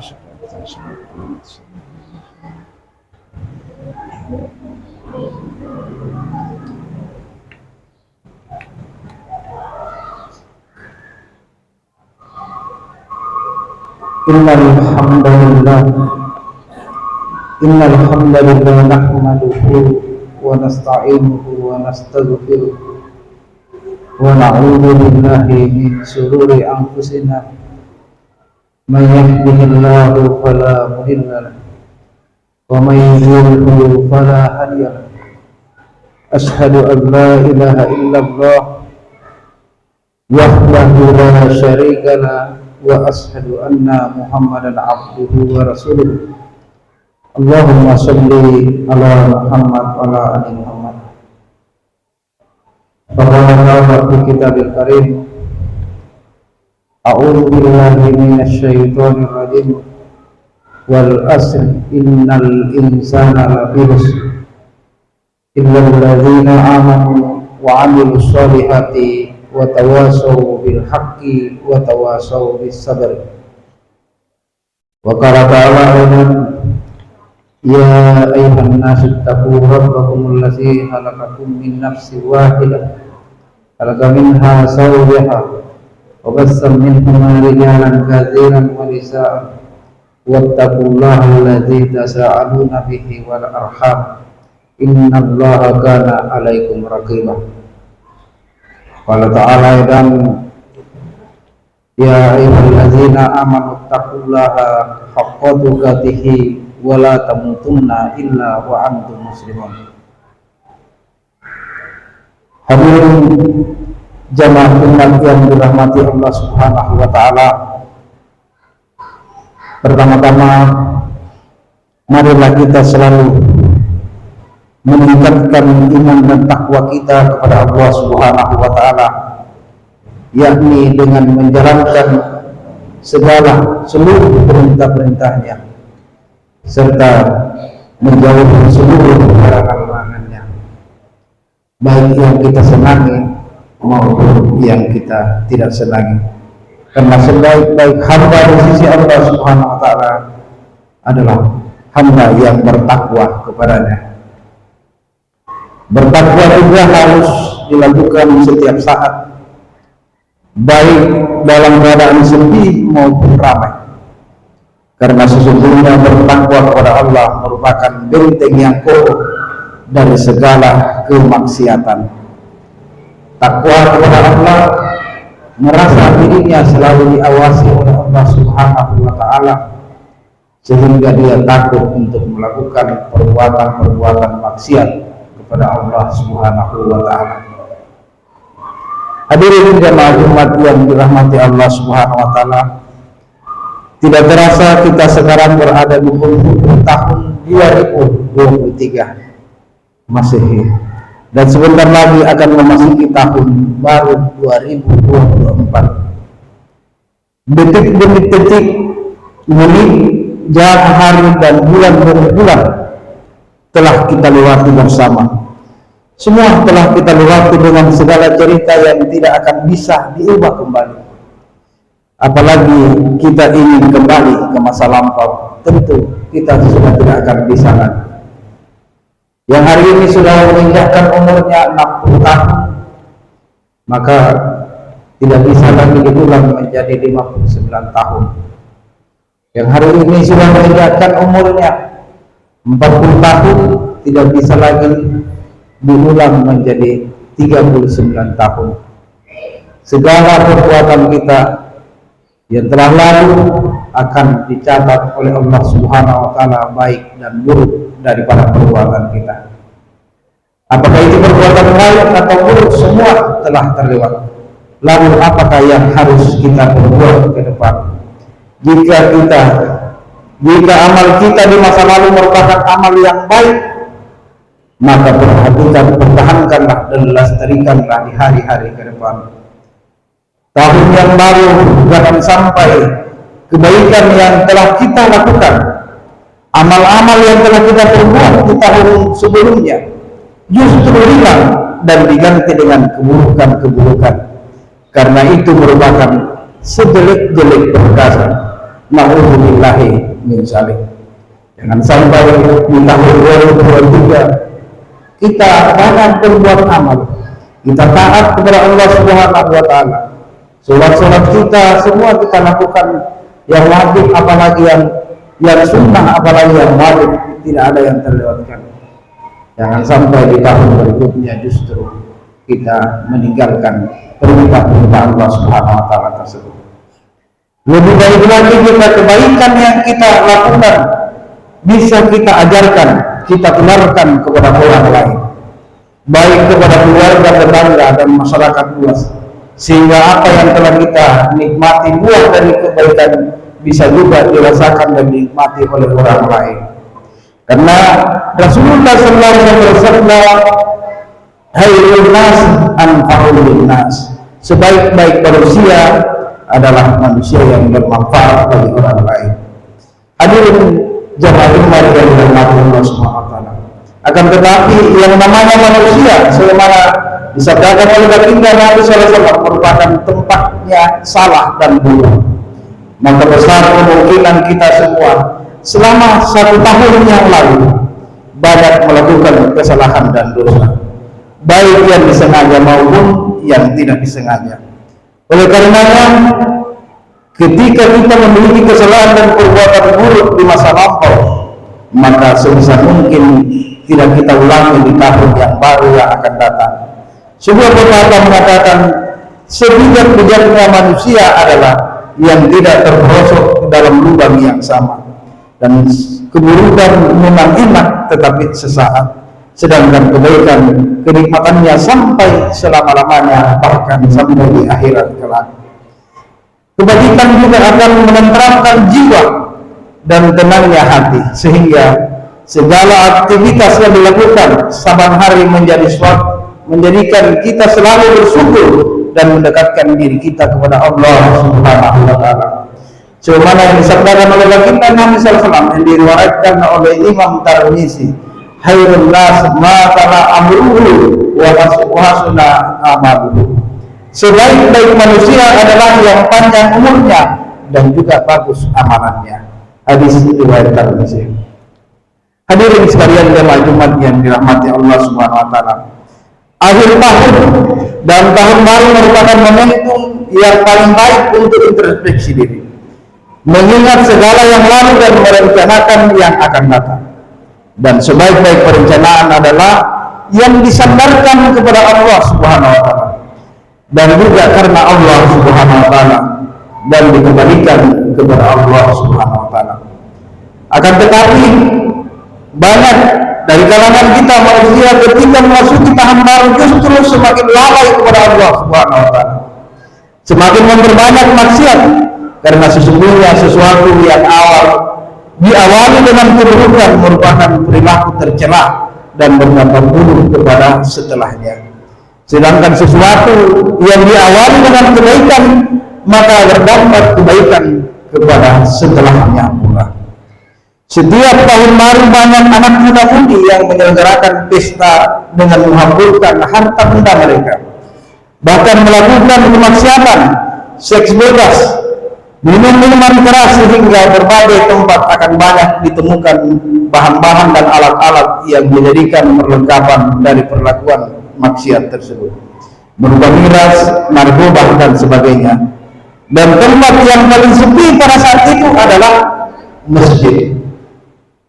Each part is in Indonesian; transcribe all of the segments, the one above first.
Innal hamdalillah nahmaduhu wa nasta'inuhu wa nastaghfiruh wa na'udzu billahi min shururi anfusina may yahdihillahu fala mudilla lahu wa may yudlil fala hadiya lahu. Asyhadu an la ilaha illallah wahdahu la syarika lahu wa asyhadu anna Muhammadan abduhu wa rasuluh. Allahumma sholli ala Muhammad wa ala ali Muhammad. Qala fi kitabil karim, a'udzu billahi minasy syaithanir rajim. Wal asr innal insana lafi khusr illal ladzina amanu wa 'amilus sholihati wa tawasaw bil haqqi wa tawasaw bis sabr. Wa qala ta'ala ya ayyuhan nasu taqu rabbakumul ladzi khalaqakum min nafsin wahidah khalaqa minha zawjaha wa bassa minhuma rijalan katsiran wa nisaa wattaqullaha alladzi tasaaluna bihi wal arham innallaha kana 'alaikum raqiba. Qala ta'ala dan ya ayyuhallazina amanu taqullaha haqqa tuqatih wa la tamutunna illa wa antum muslimun. Hadirin jamaah umat yang dirahmati Allah Subhanahu wa taala. Pertama-tama marilah kita selalu meningkatkan iman dan takwa kita kepada Allah Subhanahu wa taala, yakni dengan menjalankan seluruh perintah-perintahnya serta menjauhi seluruh larangan-larangannya, baik yang kita senangi maupun yang kita tidak senangi. Karena sebaik-baik hamba di sisi Allah Subhanahu wa taala adalah hamba yang bertakwa kepadanya. Bertakwa juga harus dilakukan setiap saat, baik dalam keadaan sepi maupun ramai. Karena sesungguhnya bertakwa kepada Allah merupakan benteng yang kokoh dari segala kemaksiatan. Takwa kepada Allah merasa dirinya selalu diawasi oleh Allah Subhanahu wa taala, sehingga dia takut untuk melakukan perbuatan-perbuatan maksiat kepada Allah Subhanahu wa taala. Hadirin jemaah umat yang dirahmati Allah Subhanahu wa taala, tidak terasa kita sekarang berada di tahun 2023 Masehi, dan sebentar lagi akan memasuki tahun baru 2024. Detik-detik, menit, jam, hari dan bulan demi bulan telah kita lewati bersama. Semua telah kita lewati dengan segala cerita yang tidak akan bisa diubah kembali. Apalagi kita ingin kembali ke masa lampau, tentu kita sudah tidak akan bisa lagi. Yang hari ini sudah menginjakkan umurnya 60 tahun, maka tidak bisa lagi diulang menjadi 59 tahun. Yang hari ini sudah menginjakkan umurnya 40 tahun, tidak bisa lagi diulang menjadi 39 tahun. Segala perbuatan kita yang telah lalu akan dicatat oleh Allah Subhanahu wa taala, baik dan buruk daripada perbuatan kita. Apakah itu perbuatan baik atau buruk, semua telah terlewat. Lalu apakah yang harus kita perbuat ke depan? Jika amal kita di masa lalu merupakan amal yang baik, maka pertahankanlah dan lestarikanlah di hari-hari ke depan. Tahun yang baru jangan sampai kebaikan yang telah kita lakukan, amal-amal yang telah kita perbuat di tahun sebelumnya justru hilang dan diganti dengan keburukan-keburukan. Karena itu merupakan sejelek-jelek perkasa Na'udzubillahi min dzalik. Jangan sampai di tahun 2023 kita banyak berbuat amal, kita taat kepada Allah Subhanahu wa taala. Salat kita semua kita lakukan, yang wajib apalagi yang sunnah, apalagi yang wajib, tidak ada yang terlewatkan. Jangan sampai di tahun berikutnya justru kita meninggalkan perintah-perintah Allah Subhanahu wa taala tersebut. Lebih baik lagi kita kebaikan yang kita lakukan bisa kita ajarkan, kita tularkan kepada orang lain, baik kepada keluarga, tetangga, dan masyarakat luas, sehingga apa yang telah kita nikmati buah dari kebaikan bisa juga dirasakan dan dinikmati oleh orang lain. Karena Rasulullah SAW bersabda, "Khairun nas anfa'ul linnas." Sebaik-baik manusia adalah manusia yang bermanfaat bagi orang lain. Hadirin jamaah Jumat yang dirahmati Allah Subhanahu wa taala. Akan tetapi yang namanya manusia, sebagaimana disabdakan oleh baginda Nabi sallallahu alaihi wasallam, merupakan tempatnya salah dan buruk. Maka besar kemungkinan kita semua selama 1 tahun yang lalu banyak melakukan kesalahan dan dosa, baik yang disengaja maupun yang tidak disengaja. Oleh karenanya, ketika kita memiliki kesalahan dan perbuatan buruk di masa lampau, maka sebisa mungkin tidak kita ulangi di tahun yang baru yang akan datang. Sebuah pepatah mengatakan, sebijak-bijaknya manusia adalah yang tidak terperosok ke dalam lubang yang sama, dan keburukan memang enak tetapi sesaat, sedangkan kebaikan kenikmatannya sampai selama-lamanya, bahkan sampai di akhirat kelak. Kebajikan juga akan menenteramkan jiwa dan tenangnya hati, sehingga segala aktivitas yang dilakukan saban hari menjadikan kita selalu bersyukur dan mendekatkan diri kita kepada Allah Subhanahu wa taala. Sebagaimana yang disabdakan oleh baginda Nabi sallallahu alaihi wasallam yang diriwayatkan oleh Imam Tirmizi, "Khairun nas ma kana amruhu wa hasuna amaluhu." Sebaik-baik manusia adalah yang panjang umurnya dan juga bagus amalannya. Hadis riwayat Tirmizi. Hadirin sekalian jemaah Jumat yang dirahmati Allah Subhanahu wa taala. Akhir tahun dan tahun baru merupakan momentum yang paling baik untuk introspeksi diri, mengingat segala yang lalu dan merencanakan yang akan datang. Dan sebaik-baik perencanaan adalah yang disandarkan kepada Allah Subhanahu wa taala, dan juga karena Allah Subhanahu wa taala, dan dikembalikan kepada Allah Subhanahu wa taala. Akan tetapi banyak dari kalangan kita manusia ketika memasuki tahun baru justru semakin lalai kepada Allah Subhanahu wa taala, semakin memperbanyak maksiat, karena sesungguhnya sesuatu yang diawali dengan keburukan merupakan perilaku tercela dan berdampak buruk kepada setelahnya. Sedangkan sesuatu yang diawali dengan kebaikan maka berdampak kebaikan kepada setelahnya pula. Setiap tahun baru banyak anak muda-mudi yang menyelenggarakan pesta dengan menghamburkan harta benda mereka, bahkan melakukan kemaksiatan, seks bebas, minum minuman keras, sehingga berbagai tempat akan banyak ditemukan bahan-bahan dan alat-alat yang menjadikan perlengkapan dari perlakuan maksiat tersebut, berupa miras, narkoba, dan sebagainya. Dan tempat yang paling sepi pada saat itu adalah masjid.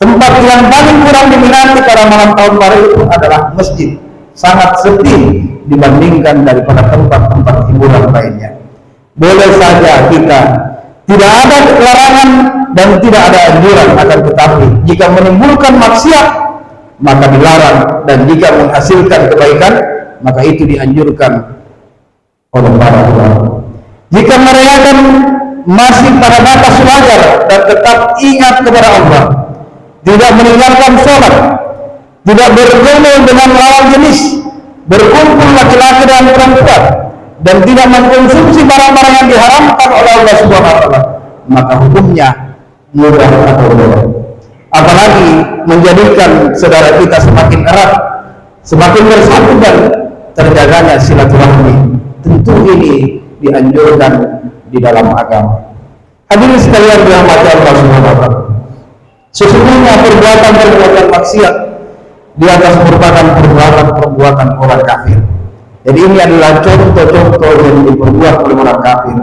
Tempat yang paling kurang diminati pada malam tahun baru itu adalah masjid, sangat sepi dibandingkan daripada tempat-tempat hiburan lainnya. Boleh saja kita tidak ada larangan dan tidak ada anjuran, akan tetapi jika menimbulkan maksiat maka dilarang, dan jika menghasilkan kebaikan maka itu dianjurkan oleh para ulama. Jika mereka masih pada batas wajar dan tetap ingat kepada Allah, tidak meninggalkan sholat, tidak bergaul dengan lawan jenis, berkumpul laki-laki dan perempuan, dan tidak mengkonsumsi barang-barang yang diharamkan oleh Allah Subhanahu wa taala, maka hukumnya mudah atau boleh. Apalagi menjadikan saudara kita semakin erat, semakin bersatu dan terjaganya silaturahmi. Tentu ini dianjurkan di dalam agama. Hadirin sekalian dirahmati Allah Subhanahu wa taala. Sesungguhnya perbuatan-perbuatan maksiat di atas merupakan perbuatan orang kafir. Jadi ini adalah contoh-contoh yang diperbuat oleh orang kafir.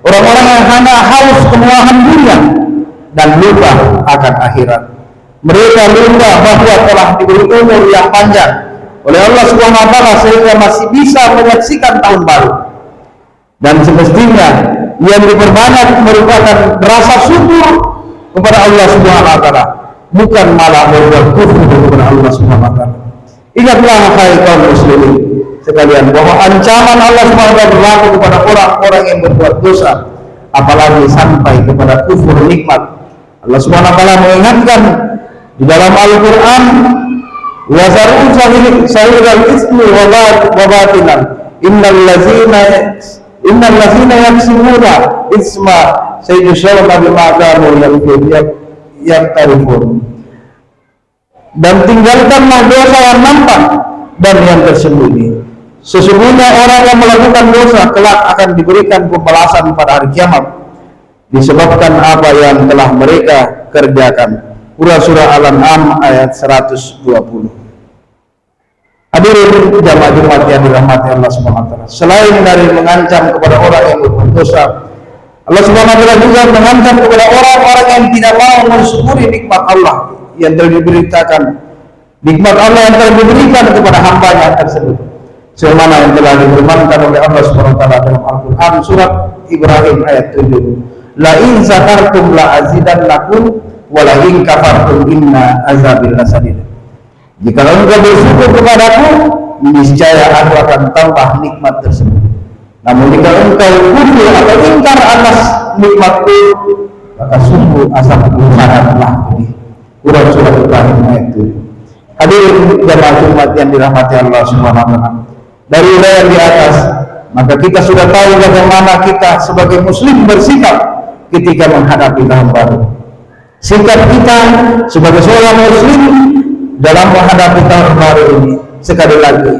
Orang-orang yang hanya haus kemewahan dunia dan lupa akan akhirat. Mereka lupa bahwa telah diberi umur yang panjang oleh Allah Subhanahu wa taala sehingga masih bisa menyaksikan tahun baru. Dan semestinya yang diperbanyak merupakan rasa syukur kepada Allah Subhanahu wa taala, bukan malah berbuat kufur kepada Allah Subhanahu wa taala. Ingatlah hai kaum muslimin sekalian bahwa ancaman Allah Subhanahu wa taala berlaku kepada orang-orang yang berbuat dosa, apalagi sampai kepada kufur nikmat. Allah Subhanahu wa taala mengingatkan di dalam Al-Qur'an, wa zar'u sahihal ismi wa batinan innal ladzina yaksibuna isma sayusyawna bima kanu yaktarifun. Dan tinggalkanlah dosa yang nampak dan yang tersembunyi. Sesungguhnya orang yang melakukan dosa kelak akan diberikan pembalasan pada hari kiamat disebabkan apa yang telah mereka kerjakan. Surah Al-An'am ayat 120. Hadirin jamaah Jumat yang dirahmati Allah Subhanahu wa taala, selain dari mengancam kepada orang yang berbuat dosa, Allah Subhanahu wa taala juga mengancam kepada orang-orang yang tidak mau mensyukuri nikmat Allah yang telah diberitakan, nikmat Allah yang telah diberikan kepada hamba-Nya tersebut. Sebagaimana yang telah difirmankan oleh Allah Subhanahu wa taala dalam Al-Qur'an surat Ibrahim ayat 7. La in zakartum la azidannakum wa la in kafartum inna azabil lasadid. Jika engkau bersyukur kepadaku, niscaya aku akan tambah nikmat tersebut. Namun jika engkau kufur atau ingkar atas nikmatku, maka sungguh azabku sangatlah pedih. Surah Ibrahim ayat 7. Hadirin jamaah Jumat yang dirahmati Allah Subhanahu wa taala, dari uraian di atas, maka kita sudah tahu bagaimana kita sebagai muslim bersikap ketika menghadapi tahun baru. Sikap kita sebagai seorang muslim dalam menghadapi tahun baru ini, sekali lagi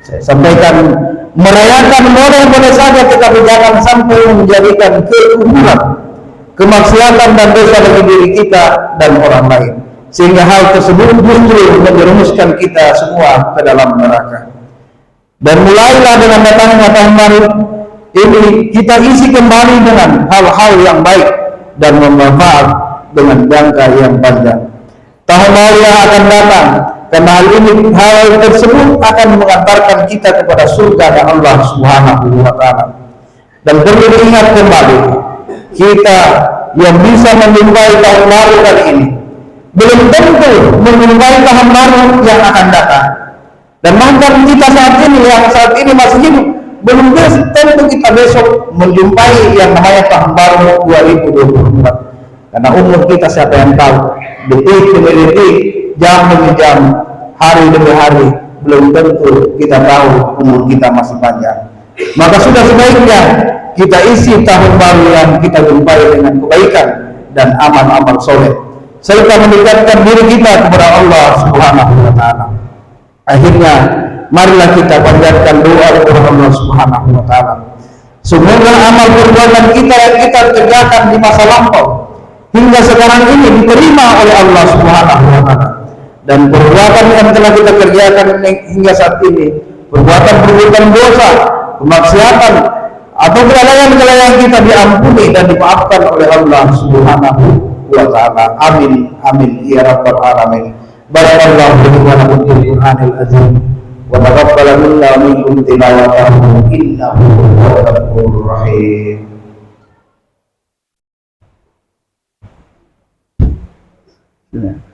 saya sampaikan, merayakan boleh saja, tetapi jangan sampai menjadikan kekufuran, kemaksiatan dan dosa bagi diri kita dan orang lain, sehingga hal tersebut justru menjerumuskan kita semua ke dalam neraka. Dan mulailah dengan datangnya tahun baru ini, kita isi kembali dengan hal-hal yang baik dan bermanfaat dengan jangka yang panjang. Tahun baru yang akan datang, karena hal tersebut akan mengantarkan kita kepada surga dan Allah Subhanahu wa taala. Dan perlu diingat kembali, kita yang bisa menjumpai tahun baru kali ini belum tentu menjumpai tahun baru yang akan datang. Dan bahkan kita saat ini masih hidup, belum tentu kita besok menjumpai yang namanya tahun baru 2024. Karena umur kita siapa yang tahu, detik demi detik, jam demi jam, hari demi hari, belum tentu kita tahu umur kita masih panjang. Maka sudah sebaiknya kita isi tahun baru yang kita jumpai dengan kebaikan dan amal-amal soleh, serta mendekatkan diri kita kepada Allah Subhanahu wa taala. Akhirnya marilah kita panjatkan doa kepada Allah Subhanahu wa taala. Semoga amal perbuatan kita yang kita kerjakan di masa lampau hingga sekarang ini diterima oleh Allah Subhanahu wa taala, dan perbuatan yang telah kita kerjakan hingga saat ini, perbuatan dosa, kemaksiatan atau kelalaian kita diampuni dan dimaafkan oleh Allah Subhanahu wa taala. Amin amin ya rabbal alamin. Barakallahu fiikum wa lakum fil Qur'anil azim wa taqabbal minna wa minkum tilawatahu innahu huwal ghafurur rahim. Yeah.